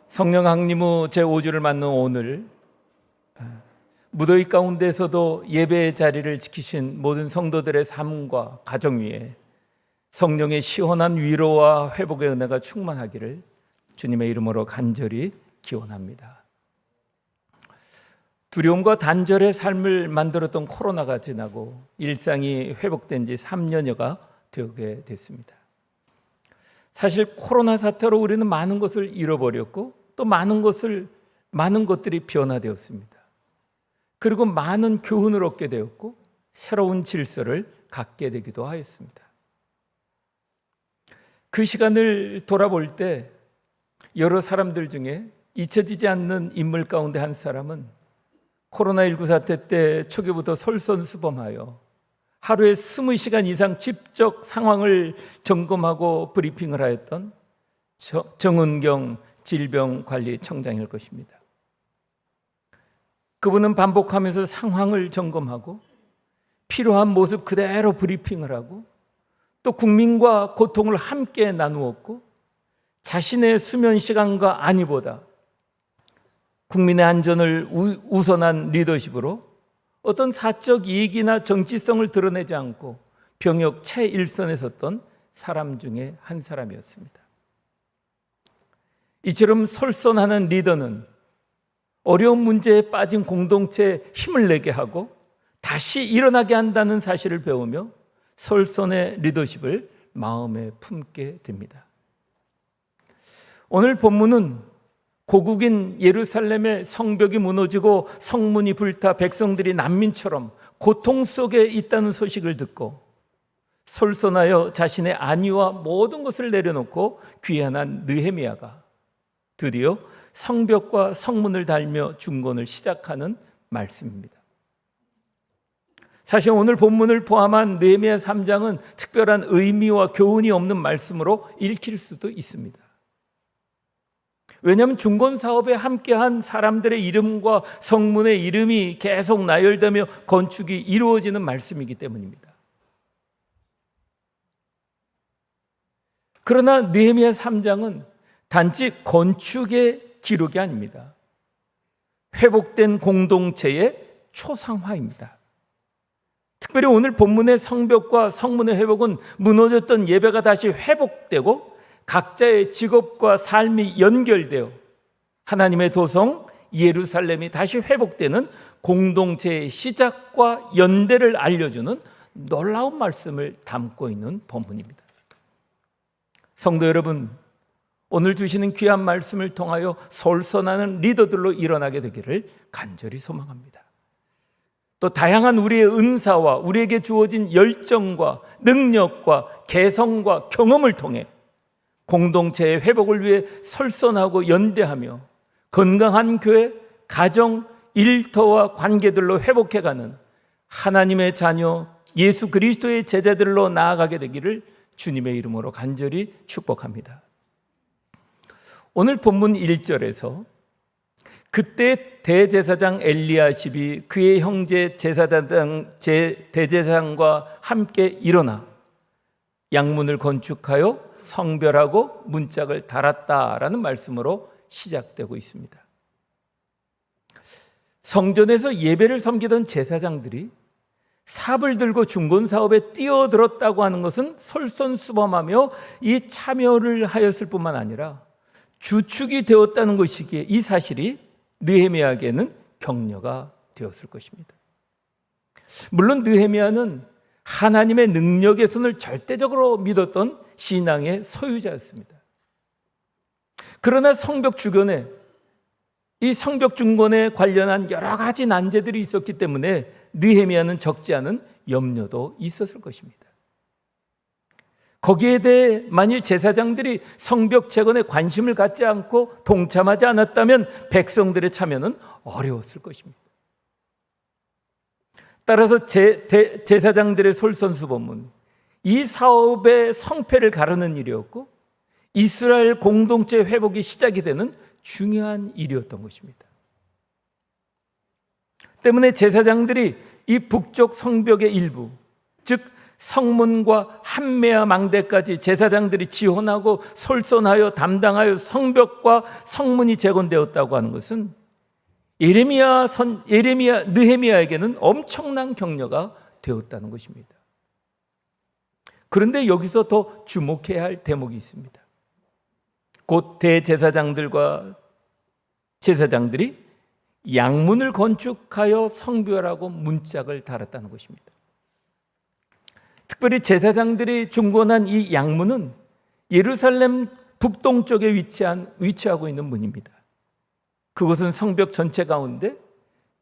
성령 항림후 제5주를 맞는 오늘, 무더위 가운데서도 예배의 자리를 지키신 모든 성도들의 삶과 가정 위에 성령의 시원한 위로와 회복의 은혜가 충만하기를 주님의 이름으로 간절히 기원합니다. 두려움과 단절의 삶을 만들었던 코로나가 지나고 일상이 회복된 지 3년여가 되게 됐습니다. 사실 코로나 사태로 우리는 많은 것을 잃어버렸고 또 많은 것들이 변화되었습니다. 그리고 많은 교훈을 얻게 되었고 새로운 질서를 갖게 되기도 하였습니다. 그 시간을 돌아볼 때 여러 사람들 중에 잊혀지지 않는 인물 가운데 한 사람은 코로나19 사태 때 초기부터 솔선수범하여 하루에 20시간 이상 직접 상황을 점검하고 브리핑을 하였던 정은경 질병관리청장일 것입니다. 그분은 반복하면서 상황을 점검하고 필요한 모습 그대로 브리핑을 하고 또 국민과 고통을 함께 나누었고 자신의 수면 시간과 안위보다 국민의 안전을 우선한 리더십으로 어떤 사적 이익이나 정치성을 드러내지 않고 병역 최일선에 섰던 사람 중에 한 사람이었습니다. 이처럼 솔선하는 리더는 어려운 문제에 빠진 공동체에 힘을 내게 하고 다시 일어나게 한다는 사실을 배우며 솔선의 리더십을 마음에 품게 됩니다. 오늘 본문은 고국인 예루살렘의 성벽이 무너지고 성문이 불타 백성들이 난민처럼 고통 속에 있다는 소식을 듣고 솔선하여 자신의 안위와 모든 것을 내려놓고 귀환한 느헤미야가 드디어 성벽과 성문을 달며 중건을 시작하는 말씀입니다. 사실 오늘 본문을 포함한 느헤미야 3장은 특별한 의미와 교훈이 없는 말씀으로 읽힐 수도 있습니다. 왜냐하면 중건 사업에 함께한 사람들의 이름과 성문의 이름이 계속 나열되며 건축이 이루어지는 말씀이기 때문입니다. 그러나 느헤미야 3장은 단지 건축의 기록이 아닙니다. 회복된 공동체의 초상화입니다. 특별히 오늘 본문의 성벽과 성문의 회복은 무너졌던 예배가 다시 회복되고 각자의 직업과 삶이 연결되어 하나님의 도성 예루살렘이 다시 회복되는 공동체의 시작과 연대를 알려주는 놀라운 말씀을 담고 있는 본문입니다. 성도 여러분, 오늘 주시는 귀한 말씀을 통하여 솔선하는 리더들로 일어나게 되기를 간절히 소망합니다. 또 다양한 우리의 은사와 우리에게 주어진 열정과 능력과 개성과 경험을 통해 공동체의 회복을 위해 솔선하고 연대하며 건강한 교회, 가정, 일터와 관계들로 회복해가는 하나님의 자녀 예수 그리스도의 제자들로 나아가게 되기를 주님의 이름으로 간절히 축복합니다. 오늘 본문 1절에서 그때 대제사장 엘리야십이 그의 형제 대제사장과 함께 일어나 양문을 건축하여 성별하고 문짝을 달았다라는 말씀으로 시작되고 있습니다. 성전에서 예배를 섬기던 제사장들이 삽을 들고 중건 사업에 뛰어들었다고 하는 것은 솔선수범하며 이 참여를 하였을 뿐만 아니라 주축이 되었다는 것이기에 이 사실이 느헤미야에게는 격려가 되었을 것입니다. 물론 느헤미야는 하나님의 능력의 손을 절대적으로 믿었던 신앙의 소유자였습니다. 그러나 성벽 주변에 이 성벽 중건에 관련한 여러 가지 난제들이 있었기 때문에 느헤미야는 적지 않은 염려도 있었을 것입니다. 거기에 대해 만일 제사장들이 성벽 재건에 관심을 갖지 않고 동참하지 않았다면 백성들의 참여는 어려웠을 것입니다. 따라서 제사장들의 솔선수범은 이 사업의 성패를 가르는 일이었고 이스라엘 공동체 회복이 시작이 되는 중요한 일이었던 것입니다. 때문에 제사장들이 이 북쪽 성벽의 일부, 즉 성문과 한메아 망대까지 제사장들이 지원하고 솔선하여 담당하여 성벽과 성문이 재건되었다고 하는 것은 느헤미야에게는 엄청난 격려가 되었다는 것입니다. 그런데 여기서 더 주목해야 할 대목이 있습니다. 곧 대제사장들과 제사장들이 양문을 건축하여 성별하고 문짝을 달았다는 것입니다. 특별히 제사장들이 중건한 이 양문은 예루살렘 북동쪽에 위치하고 있는 문입니다. 그것은 성벽 전체 가운데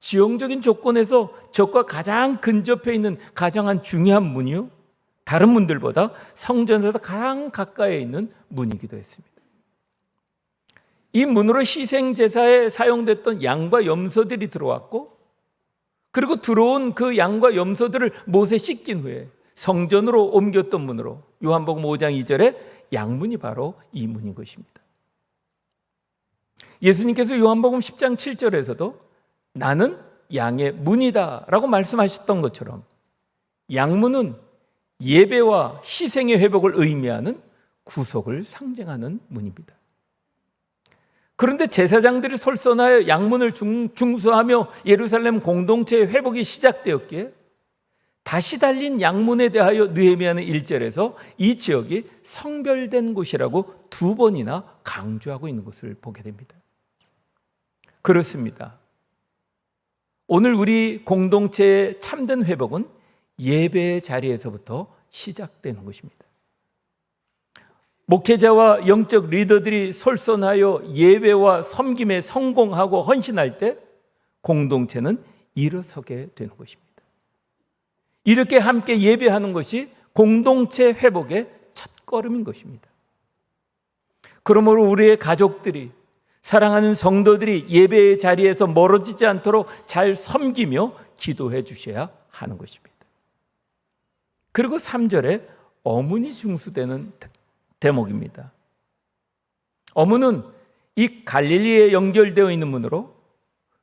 지형적인 조건에서 적과 가장 근접해 있는 가장 중요한 문이요, 다른 문들보다 성전에서 가장 가까이에 있는 문이기도 했습니다. 이 문으로 희생제사에 사용됐던 양과 염소들이 들어왔고, 그리고 들어온 그 양과 염소들을 못에 씻긴 후에 성전으로 옮겼던 문으로, 요한복음 5장 2절에 양문이 바로 이 문인 것입니다. 예수님께서 요한복음 10장 7절에서도 나는 양의 문이다 라고 말씀하셨던 것처럼 양문은 예배와 희생의 회복을 의미하는 구속을 상징하는 문입니다. 그런데 제사장들이 솔선하여 양문을 중수하며 예루살렘 공동체의 회복이 시작되었기에 다시 달린 양문에 대하여 느헤미야는 1절에서 이 지역이 성별된 곳이라고 2번이나 강조하고 있는 것을 보게 됩니다. 그렇습니다. 오늘 우리 공동체의 참된 회복은 예배의 자리에서부터 시작되는 것입니다. 목회자와 영적 리더들이 솔선하여 예배와 섬김에 성공하고 헌신할 때 공동체는 일어서게 되는 것입니다. 이렇게 함께 예배하는 것이 공동체 회복의 첫걸음인 것입니다. 그러므로 우리의 가족들이, 사랑하는 성도들이 예배의 자리에서 멀어지지 않도록 잘 섬기며 기도해 주셔야 하는 것입니다. 그리고 3절에 어문이 중수되는 대목입니다. 어문은 이 갈릴리에 연결되어 있는 문으로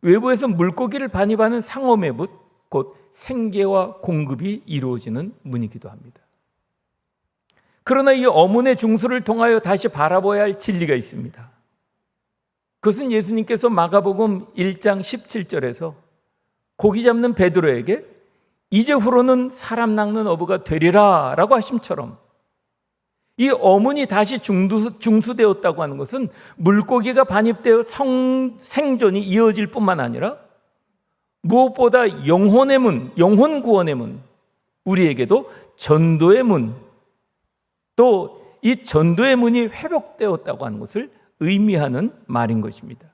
외부에서 물고기를 반입하는 상어의 문, 곧 생계와 공급이 이루어지는 문이기도 합니다. 그러나 이 어문의 중수를 통하여 다시 바라봐야 할 진리가 있습니다. 그것은 예수님께서 마가복음 1장 17절에서 고기 잡는 베드로에게 이제 후로는 사람 낚는 어부가 되리라 라고 하심처럼 이 어문이 다시 중수되었다고 하는 것은 물고기가 반입되어 생존이 이어질 뿐만 아니라 무엇보다 영혼의 문, 영혼 구원의 문, 우리에게도 전도의 문, 또 이 전도의 문이 회복되었다고 하는 것을 의미하는 말인 것입니다.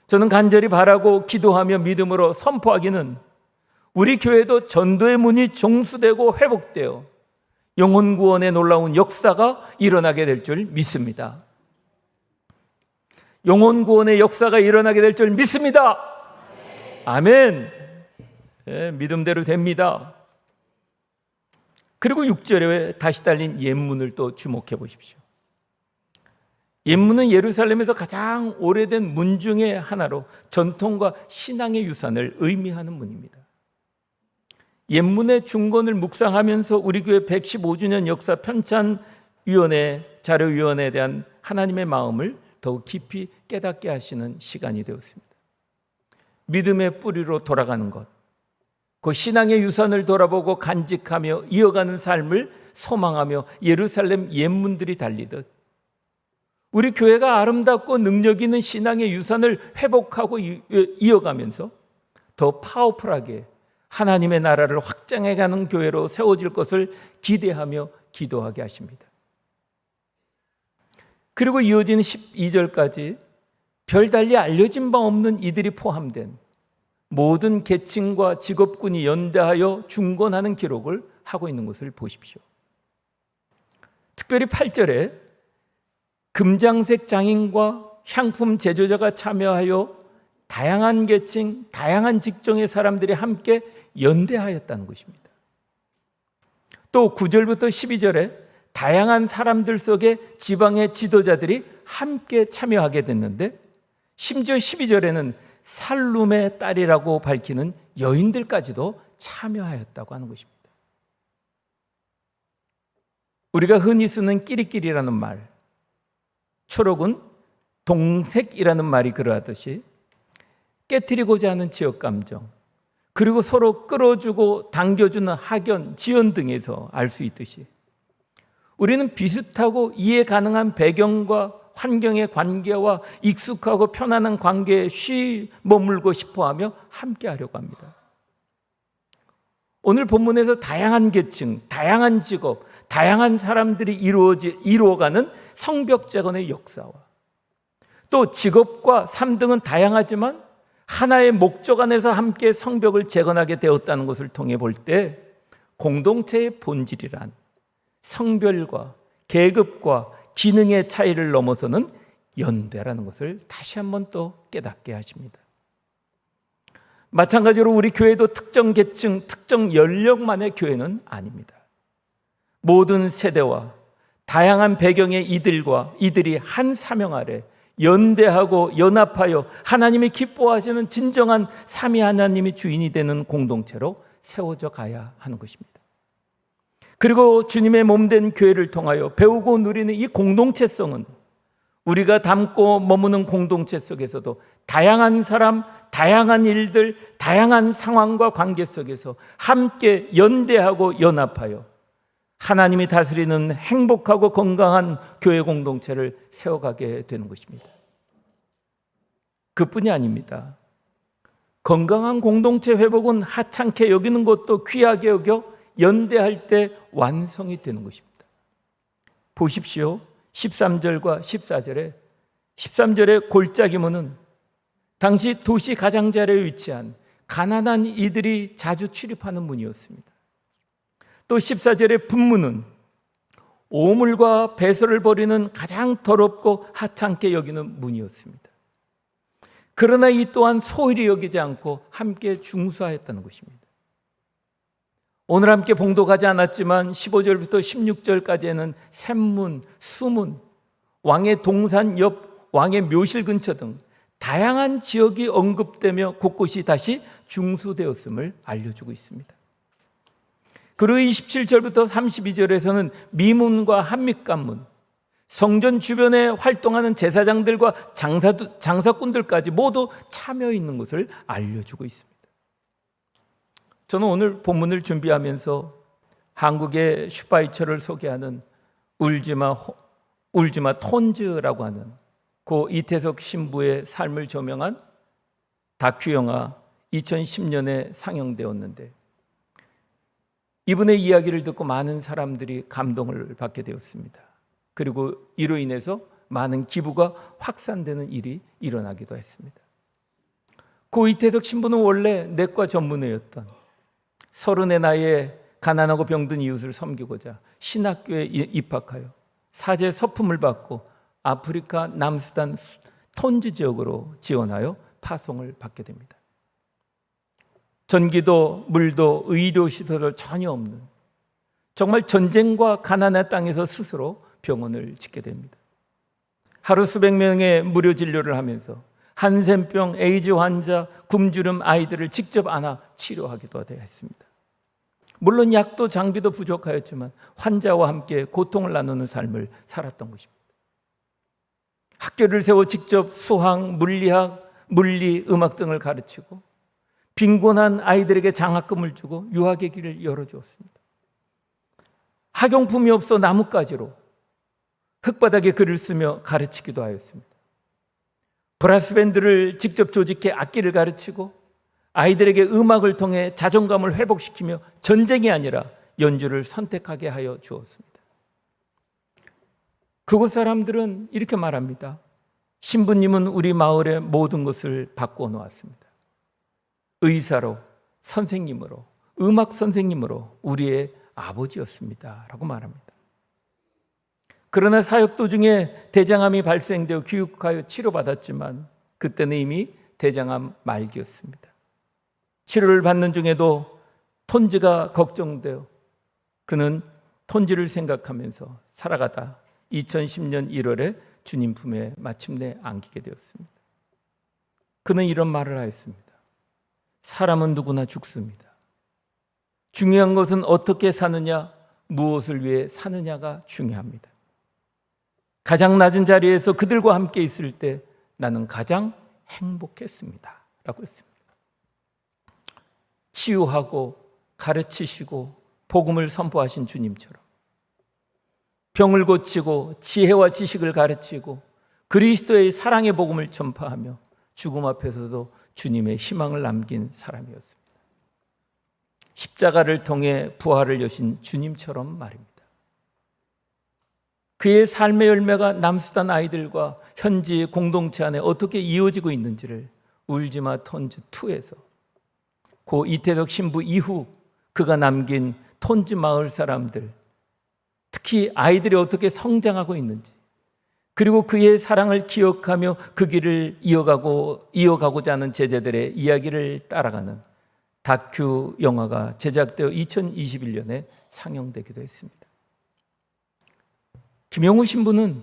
저는 간절히 바라고 기도하며 믿음으로 선포하기는 우리 교회도 전도의 문이 중수되고 회복되어 영혼 구원의 놀라운 역사가 일어나게 될 줄 믿습니다. 영혼 구원의 역사가 일어나게 될 줄 믿습니다. 아멘. 네, 믿음대로 됩니다. 그리고 6절에 다시 달린 옛문을 또 주목해 보십시오. 옛문은 예루살렘에서 가장 오래된 문 중에 하나로 전통과 신앙의 유산을 의미하는 문입니다. 옛문의 중건을 묵상하면서 우리 교회 115주년 역사 편찬위원회 자료위원회에 대한 하나님의 마음을 더욱 깊이 깨닫게 하시는 시간이 되었습니다. 믿음의 뿌리로 돌아가는 것, 그 신앙의 유산을 돌아보고 간직하며 이어가는 삶을 소망하며 예루살렘 옛문들이 달리듯 우리 교회가 아름답고 능력 있는 신앙의 유산을 회복하고 이어가면서 더 파워풀하게 하나님의 나라를 확장해가는 교회로 세워질 것을 기대하며 기도하게 하십니다. 그리고 이어지는 12절까지 별달리 알려진 바 없는 이들이 포함된 모든 계층과 직업군이 연대하여 중건하는 기록을 하고 있는 것을 보십시오. 특별히 8절에 금장색 장인과 향품 제조자가 참여하여 다양한 계층, 다양한 직종의 사람들이 함께 연대하였다는 것입니다. 또 9절부터 12절에 다양한 사람들 속에 지방의 지도자들이 함께 참여하게 됐는데 심지어 12절에는 살룸의 딸이라고 밝히는 여인들까지도 참여하였다고 하는 것입니다. 우리가 흔히 쓰는 끼리끼리라는 말, 초록은 동색이라는 말이 그러하듯이 깨트리고자 하는 지역 감정, 그리고 서로 끌어주고 당겨주는 학연, 지연 등에서 알 수 있듯이 우리는 비슷하고 이해 가능한 배경과 환경의 관계와 익숙하고 편안한 관계에 쉬 머물고 싶어하며 함께하려고 합니다. 오늘 본문에서 다양한 계층, 다양한 직업, 다양한 사람들이 이루어가는 성벽 재건의 역사와 또 직업과 삶 등은 다양하지만 하나의 목적 안에서 함께 성벽을 재건하게 되었다는 것을 통해 볼 때 공동체의 본질이란 성별과 계급과 기능의 차이를 넘어서는 연대라는 것을 다시 한번 또 깨닫게 하십니다. 마찬가지로 우리 교회도 특정 계층, 특정 연령만의 교회는 아닙니다. 모든 세대와 다양한 배경의 이들이 한 사명 아래 연대하고 연합하여 하나님이 기뻐하시는 진정한 삼위 하나님이 주인이 되는 공동체로 세워져 가야 하는 것입니다. 그리고 주님의 몸된 교회를 통하여 배우고 누리는 이 공동체성은 우리가 담고 머무는 공동체 속에서도 다양한 사람, 다양한 일들, 다양한 상황과 관계 속에서 함께 연대하고 연합하여 하나님이 다스리는 행복하고 건강한 교회 공동체를 세워가게 되는 것입니다. 그뿐이 아닙니다. 건강한 공동체 회복은 하찮게 여기는 것도 귀하게 여겨 연대할 때 완성이 되는 것입니다. 보십시오. 13절과 14절에 13절의 골짜기 문은 당시 도시 가장자리에 위치한 가난한 이들이 자주 출입하는 문이었습니다. 또 14절의 분문은 오물과 배설을 벌이는 가장 더럽고 하찮게 여기는 문이었습니다. 그러나 이 또한 소홀히 여기지 않고 함께 중수하였다는 것입니다. 오늘 함께 봉독하지 않았지만 15절부터 16절까지는 샘문, 수문, 왕의 동산 옆 왕의 묘실 근처 등 다양한 지역이 언급되며 곳곳이 다시 중수되었음을 알려주고 있습니다. 그리고 27절부터 32절에서는 미문과 한밑관문, 성전 주변에 활동하는 제사장들과 장사꾼들까지 모두 참여 있는 것을 알려주고 있습니다. 저는 오늘 본문을 준비하면서 한국의 슈바이처를 소개하는 울지마 톤즈라고 하는 고 이태석 신부의 삶을 조명한 다큐 영화 2010년에 상영되었는데 이분의 이야기를 듣고 많은 사람들이 감동을 받게 되었습니다. 그리고 이로 인해서 많은 기부가 확산되는 일이 일어나기도 했습니다. 고 이태석 신부는 원래 내과 전문의였던 30의 나이에 가난하고 병든 이웃을 섬기고자 신학교에 입학하여 사제 서품을 받고 아프리카 남수단 톤즈 지역으로 지원하여 파송을 받게 됩니다. 전기도 물도 의료시설도 전혀 없는 정말 전쟁과 가난의 땅에서 스스로 병원을 짓게 됩니다. 하루 수백 명의 무료 진료를 하면서 한센병, 에이즈 환자, 굶주름 아이들을 직접 안아 치료하기도 했습니다. 물론 약도 장비도 부족하였지만 환자와 함께 고통을 나누는 삶을 살았던 것입니다. 학교를 세워 직접 수학, 물리학, 물리, 음악 등을 가르치고 빈곤한 아이들에게 장학금을 주고 유학의 길을 열어주었습니다. 학용품이 없어 나뭇가지로 흙바닥에 글을 쓰며 가르치기도 하였습니다. 브라스밴드를 직접 조직해 악기를 가르치고 아이들에게 음악을 통해 자존감을 회복시키며 전쟁이 아니라 연주를 선택하게 하여 주었습니다. 그곳 사람들은 이렇게 말합니다. 신부님은 우리 마을의 모든 것을 바꾸어 놓았습니다. 의사로, 선생님으로, 음악 선생님으로 우리의 아버지였습니다. 라고 말합니다. 그러나 사역 도중에 대장암이 발생되어 귀국하여 치료받았지만 그때는 이미 대장암 말기였습니다. 치료를 받는 중에도 톤즈가 걱정되어 그는 톤즈를 생각하면서 살아가다 2010년 1월에 주님 품에 마침내 안기게 되었습니다. 그는 이런 말을 하였습니다. 사람은 누구나 죽습니다. 중요한 것은 어떻게 사느냐, 무엇을 위해 사느냐가 중요합니다. 가장 낮은 자리에서 그들과 함께 있을 때 나는 가장 행복했습니다 라고 했습니다. 치유하고 가르치시고 복음을 선포하신 주님처럼 병을 고치고 지혜와 지식을 가르치고 그리스도의 사랑의 복음을 전파하며 죽음 앞에서도 주님의 희망을 남긴 사람이었습니다. 십자가를 통해 부활을 여신 주님처럼 말입니다. 그의 삶의 열매가 남수단 아이들과 현지 공동체 안에 어떻게 이어지고 있는지를 울지마 톤즈2에서 고 이태석 신부 이후 그가 남긴 톤즈 마을 사람들, 특히 아이들이 어떻게 성장하고 있는지, 그리고 그의 사랑을 기억하며 그 길을 이어가고자 하는 제자들의 이야기를 따라가는 다큐 영화가 제작되어 2021년에 상영되기도 했습니다. 김영우 신부는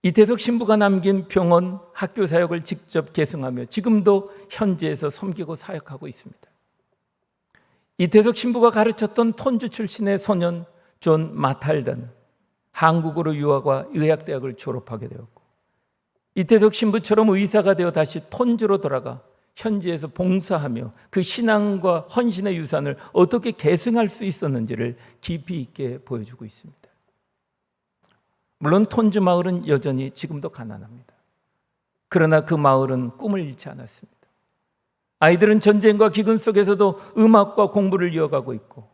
이태석 신부가 남긴 병원, 학교 사역을 직접 계승하며 지금도 현지에서 섬기고 사역하고 있습니다. 이태석 신부가 가르쳤던 톤주 출신의 소년 존 마탈다는 한국으로 유학과 의학대학을 졸업하게 되었고, 이태석 신부처럼 의사가 되어 다시 톤주로 돌아가 현지에서 봉사하며 그 신앙과 헌신의 유산을 어떻게 계승할 수 있었는지를 깊이 있게 보여주고 있습니다. 물론 톤주 마을은 여전히 지금도 가난합니다. 그러나 그 마을은 꿈을 잃지 않았습니다. 아이들은 전쟁과 기근 속에서도 음악과 공부를 이어가고 있고,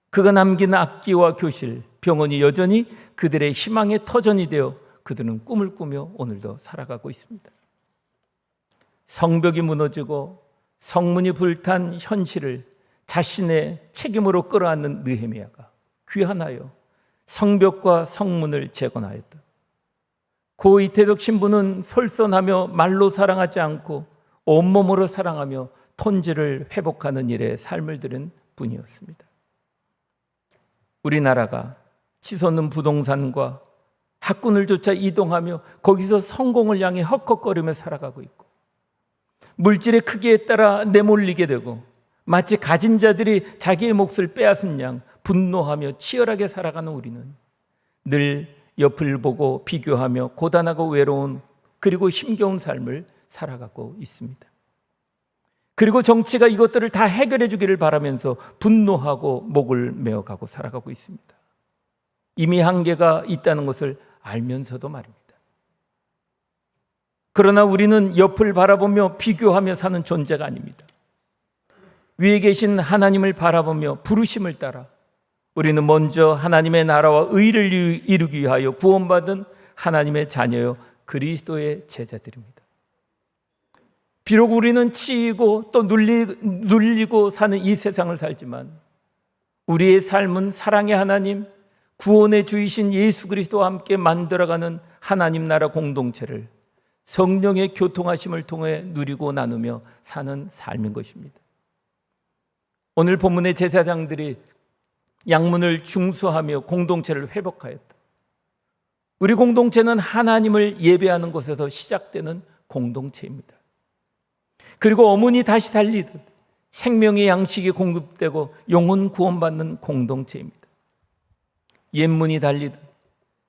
그가 남긴 악기와 교실, 병원이 여전히 그들의 희망의 터전이 되어 그들은 꿈을 꾸며 오늘도 살아가고 있습니다. 성벽이 무너지고 성문이 불탄 현실을 자신의 책임으로 끌어안는 느헤미야가 귀환하여 성벽과 성문을 재건하였다. 고 이태석 신부는 솔선하며 말로 사랑하지 않고 온몸으로 사랑하며 톤지를 회복하는 일에 삶을 들인 분이었습니다. 우리나라가 치솟는 부동산과 학군을 쫓아 이동하며 거기서 성공을 향해 헉헉거리며 살아가고 있고, 물질의 크기에 따라 내몰리게 되고 마치 가진 자들이 자기의 몫을 빼앗은 양 분노하며 치열하게 살아가는 우리는 늘 옆을 보고 비교하며 고단하고 외로운 그리고 힘겨운 삶을 살아가고 있습니다. 그리고 정치가 이것들을 다 해결해 주기를 바라면서 분노하고 목을 메어가고 살아가고 있습니다. 이미 한계가 있다는 것을 알면서도 말입니다. 그러나 우리는 옆을 바라보며 비교하며 사는 존재가 아닙니다. 위에 계신 하나님을 바라보며 부르심을 따라 우리는 먼저 하나님의 나라와 의를 이루기 위하여 구원받은 하나님의 자녀요 그리스도의 제자들입니다. 비록 우리는 치이고 또 눌리고 사는 이 세상을 살지만 우리의 삶은 사랑의 하나님, 구원의 주이신 예수 그리스도와 함께 만들어가는 하나님 나라 공동체를 성령의 교통하심을 통해 누리고 나누며 사는 삶인 것입니다. 오늘 본문의 제사장들이 양문을 중수하며 공동체를 회복하였다. 우리 공동체는 하나님을 예배하는 곳에서 시작되는 공동체입니다. 그리고 어머니 다시 달리듯 생명의 양식이 공급되고 영혼 구원받는 공동체입니다. 옛문이 달리듯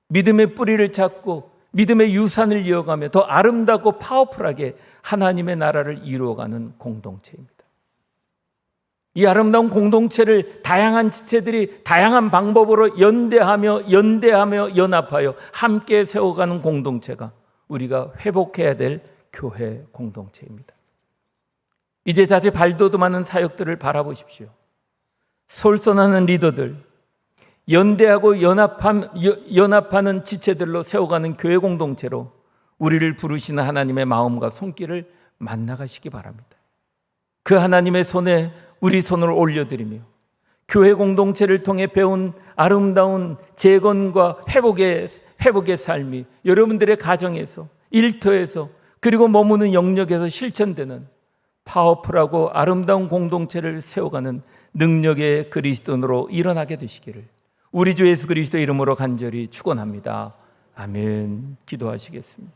믿음의 뿌리를 찾고 믿음의 유산을 이어가며 더 아름답고 파워풀하게 하나님의 나라를 이루어가는 공동체입니다. 이 아름다운 공동체를 다양한 지체들이 다양한 방법으로 연대하며 연합하여 함께 세워가는 공동체가 우리가 회복해야 될 교회 공동체입니다. 이제 다시 발돋움하는 사역들을 바라보십시오. 솔선하는 리더들, 연대하고 연합하는 지체들로 세워가는 교회 공동체로 우리를 부르시는 하나님의 마음과 손길을 만나가시기 바랍니다. 그 하나님의 손에 우리 손을 올려드리며 교회 공동체를 통해 배운 아름다운 재건과 회복의 삶이 여러분들의 가정에서, 일터에서, 그리고 머무는 영역에서 실천되는 파워풀하고 아름다운 공동체를 세워가는 능력의 그리스도인으로 일어나게 되시기를 우리 주 예수 그리스도 이름으로 간절히 축원합니다. 아멘. 기도하시겠습니다.